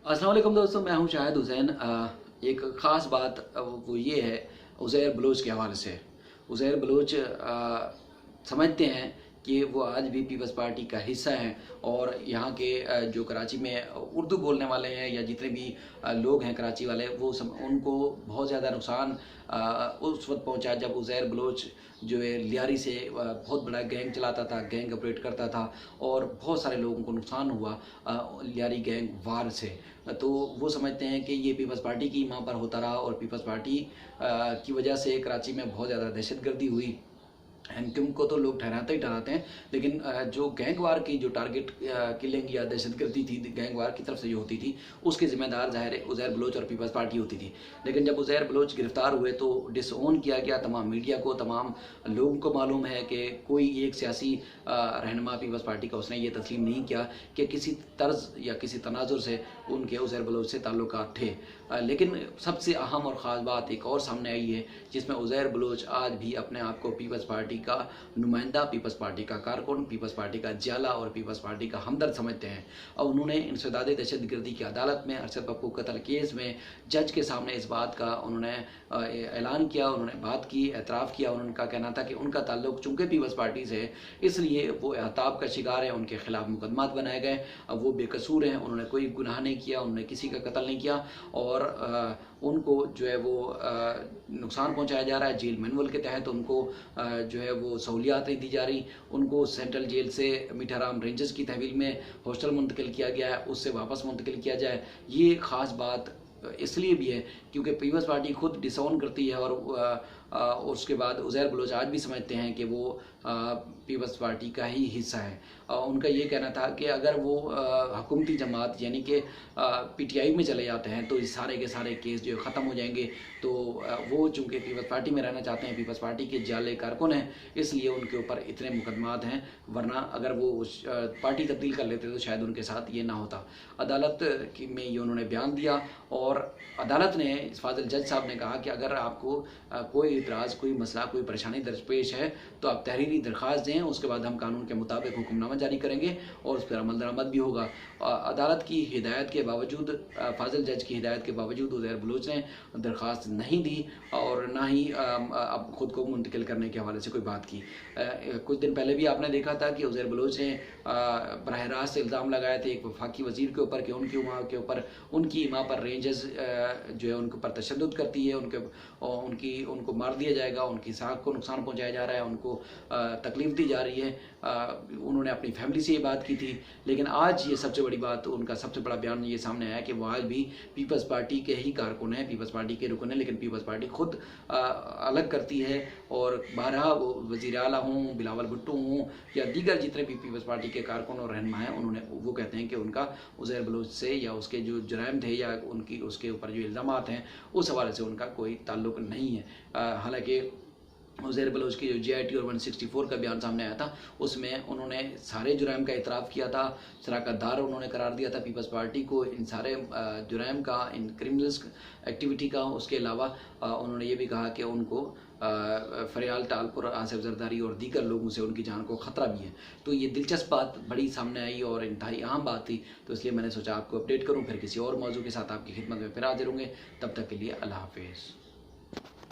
अस्सलाम वालेकुम दोस्तों, मैं हूं शाहिद हुसैन। एक ख़ास बात वो ये है उज़ैर बलोच के हवाले से। उज़ैर बलोच समझते हैं कि वो आज भी पीपल्स पार्टी का हिस्सा हैं और यहाँ के जो कराची में उर्दू बोलने वाले हैं या जितने भी लोग हैं कराची वाले, उनको बहुत ज़्यादा नुकसान उस वक्त पहुँचा जब उज़ैर बलोच जो है लियारी से बहुत बड़ा गैंग चलाता था, गैंग ऑपरेट करता था और बहुत सारे लोगों को नुकसान हुआ लियारी गैंग वार से। तो वो समझते हैं कि ये पीपल्स पार्टी की वहाँ पर होता रहा और पीपल्स पार्टी की वजह से कराची में बहुत ज़्यादा दहशतगर्दी हुई। हैंडकम को तो लोग ठहराते ही ठहराते हैं, लेकिन जो गैंगवार की जो टारगेट किलिंग या दहशतगर्दी थी गैंगवार की तरफ से जो होती थी, उसके जिम्मेदार ज़ाहिर है उज़ैर बलोच और पीपल्स पार्टी होती थी। लेकिन जब उज़ैर बलोच गिरफ्तार हुए तो डिसओन किया गया, तमाम मीडिया को, तमाम लोगों को मालूम है कि कोई एक सियासी रहनुमा पीपल्स पार्टी का उसने ये तस्लीम नहीं किया कि किसी तर्ज या किसी तनाजुर से उनके उज़ैर बलोच से ताल्लुकात थे। लेकिन सबसे अहम और ख़ास बात एक और सामने आई है जिसमें उज़ैर बलोच आज भी अपने आप को पीपल्स पार्टी का नुमाइंदा, पीपल्स पार्टी का कारकुन, पीपल्स पार्टी का जाला और पीपल्स पार्टी का हमदर्द समझते हैं। और उन्होंने इंसदाद दहशतगर्दी की अदालत में अरशद पप्पू कत्ल केस में जज के सामने इस बात का उन्होंने ऐलान किया, उन्होंने बात की, एतराफ़ किया। उनका कहना था कि उनका ताल्लुक चूँकि पीपल्स पार्टी से है इसलिए वो एहताब का शिकार है, उनके खिलाफ मुकदमात बनाए गए। अब वो बेकसूर हैं, उन्होंने कोई गुनाह नहीं किया, उन्होंने किसी का कत्ल नहीं किया और उनको जो है वो नुकसान पहुंचाया जा रहा है। जेल मैनुअल के तहत उनको जो है वो सहूलियात नहीं दी जा रही। उनको सेंट्रल जेल से मीठाराम रेंजर्स की तहवील में हॉस्टल मुंतकिल किया गया है, उससे वापस मुंतकिल किया जाए। ये ख़ास बात इसलिए भी है क्योंकि पीपल्स पार्टी खुद डिसऑन करती है और उसके बाद उज़ैर बलोच आज भी समझते हैं कि वो पीपल्स पार्टी का ही हिस्सा है। उनका ये कहना था कि अगर वो हुकूमती जमात यानी कि पीटीआई में चले जाते हैं तो इस सारे के सारे केस जो ख़त्म हो जाएंगे। तो वो चूँकि पीपल्स पार्टी में रहना चाहते हैं, पीपल्स पार्टी के जाले कारकुन हैं, इसलिए उनके ऊपर इतने मुकदमात हैं। वरना अगर वो पार्टी तब्दील कर लेते तो शायद उनके साथ ये ना होता। अदालत में ये उन्होंने बयान दिया और अदालत ने, फाजिल जज साहब ने कहा कि अगर आपको कोई इतराज़, कोई मसला, कोई परेशानी दरपेश है तो आप तहरीरी दरख्वास्त दें, उसके बाद हम कानून के मुताबिक हुक्मनामा जारी करेंगे और उस पर अमल दरामद भी होगा। अदालत की हिदायत के बावजूद, फाजिल जज की हिदायत के बावजूद उज़ैर बलोच ने दरख्वास्त नहीं दी और ना ही अब ख़ुद को मुंतकिल करने के हवाले से कोई बात की। कुछ दिन पहले भी आपने देखा था कि उज़ैर बलोच ने बराह रास्त इल्ज़ाम लगाए थे एक वफाकी वज़ीर के ऊपर कि उनकी वहाँ के ऊपर, उनकी माँ पर रेंजर्स जो है उनके ऊपर तशद्दुद करती है, उनको मार दिया जाएगा, उनकी साख को नुकसान पहुँचाया जा रहा है, उनको तकलीफ़ दी जा रही है। उन्होंने अपनी फैमिली से ये बात की थी। लेकिन आज ये सबसे बड़ी बात, उनका सबसे बड़ा बयान ये सामने आया कि वो आज भी पीपल्स पार्टी के ही कारकुन हैं, पीपल्स पार्टी के रुकन हैं, लेकिन पीपल्स पार्टी खुद अलग करती है। और बारहा वो वज़ीर आला हों, बिलावल भुट्टो हों या दीगर जितने भी पीपल्स पार्टी के कारकुन और रहनुमा हैं, वो कहते हैं कि उनका उज़ैर बलोच से या उसके जो जुराइम थे या उसके ऊपर जो इल्ज़ामात हैं उस हवाले से उनका कोई ताल्लुक़ नहीं है। हालांकि उज़ैर बलोच की जो GIT और 164 का बयान सामने आया था उसमें उन्होंने सारे जुराइम का इतराफ़ किया था, शराकतदार उन्होंने करार दिया था पीपल्स पार्टी को इन सारे जुराइम का, इन क्रिमिनल्स एक्टिविटी का। उसके अलावा उन्होंने ये भी कहा कि उनको फरियाल टालपुर, आसिफ जरदारी और दीगर लोगों से उनकी जान को ख़तरा भी है। तो ये दिलचस्प बात बड़ी सामने आई और इंतहाई अहम बात थी, तो इसलिए मैंने सोचा आपको अपडेट करूँ। फिर किसी और मौजू के साथ आपकी खिदमत में फिर हाजिर होंगे। तब तक के लिए अल्लाह हाफिज़।